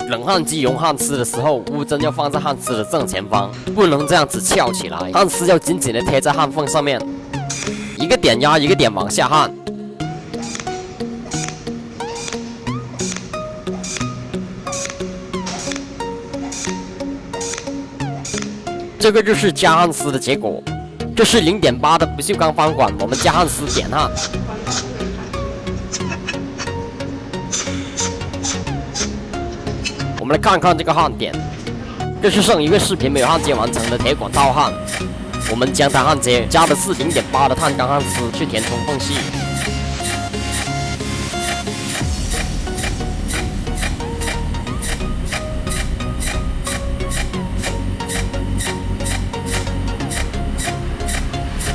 冷焊机用焊丝的时候，乌针要放在焊丝的正前方，不能这样子翘起来，焊丝要紧紧的贴在焊缝上面，一个点压一个点往下焊。这个就是加焊丝的结果。这是0.8的不锈钢方管，我们加焊丝点焊。我们来看看这个焊点，这是上一个视频没有焊接完成的铁管套焊，我们将它焊接，加的是0.8的碳钢焊丝去填充缝隙。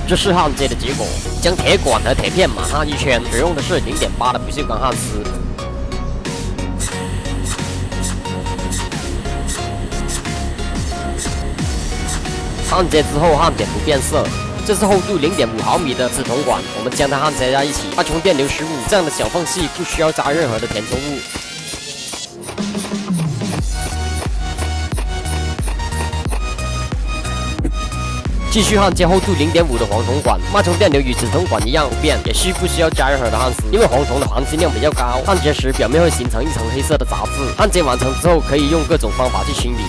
这是焊接的结果，将铁管和铁片满焊一圈，使用的是0.8的不锈钢焊丝。焊接之后，焊点不变色。这是厚度0.5毫米的紫铜管，我们将它焊接在一起。脉冲电流15，这样的小缝隙不需要加任何的填充物。继续焊接厚度0.5的黄铜管，脉冲电流与紫铜管一样不变，也不需要加任何的焊丝，因为黄铜的含金量比较高，焊接时表面会形成一层黑色的杂质。焊接完成之后，可以用各种方法去清理。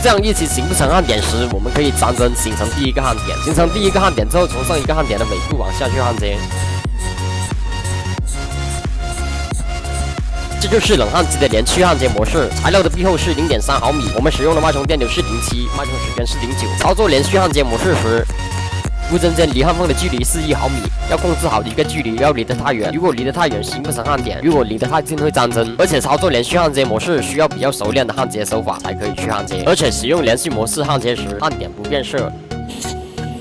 这样一起形不成焊点时，我们可以粘针形成第一个焊点。形成第一个焊点之后，从上一个焊点的尾部往下去焊接。这就是冷焊机的连续焊接模式。材料的壁厚是0.3毫米，我们使用的脉冲电流是07，脉冲时间是09。操作连续焊接模式时，乌针间离焊缝的距离是1毫米，要控制好一个距离，不要离得太远。如果离得太远，形不成焊点；如果离得太近，会粘针。而且操作连续焊接模式需要比较熟练的焊接手法才可以去焊接。而且使用连续模式焊接时，焊点不变色。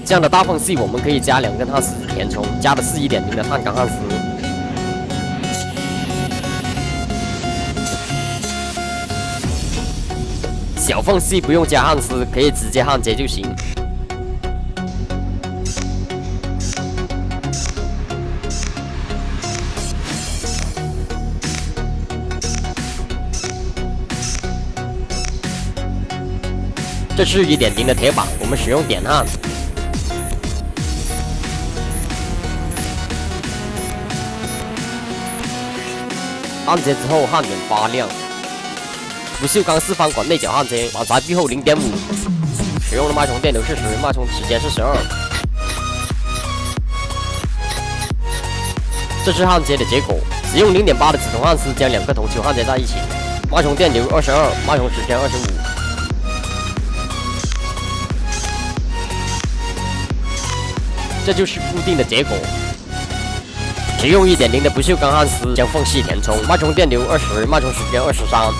这样的大缝隙，我们可以加2根焊丝填充，加的是1.0的碳钢焊丝。小缝隙不用加焊丝，可以直接焊接就行。这是1.0的铁板，我们使用点焊。焊接之后，焊点发亮。不锈钢四方管内角焊接，板材壁厚0.5，使用的脉冲电流是10，脉冲时间是12。这是焊接的结果，使用0.8的紫铜焊丝将2个铜球焊接在一起，脉冲电流22，脉冲时间25。这就是固定的结果。使用1.0的不锈钢焊丝将缝隙填充，脉冲电流20，脉冲时间23。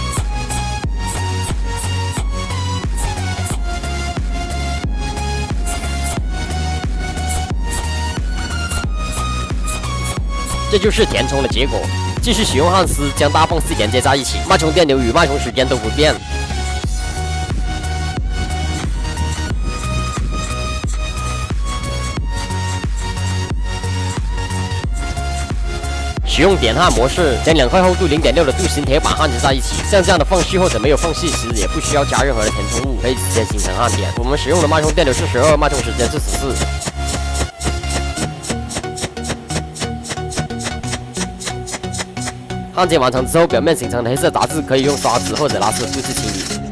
这就是填充的结果。继续使用焊丝将大缝隙连接在一起，脉冲电流与脉冲时间都不变。使用点焊模式，将2块厚度0.6的镀锌铁板焊接在一起。像这样的缝隙或者没有缝隙时，也不需要加任何的填充物，可以直接形成焊点。我们使用的脉冲电流是12，脉冲时间是14。焊接完成之后，表面形成的黑色杂质可以用刷子或者拉丝布去清理。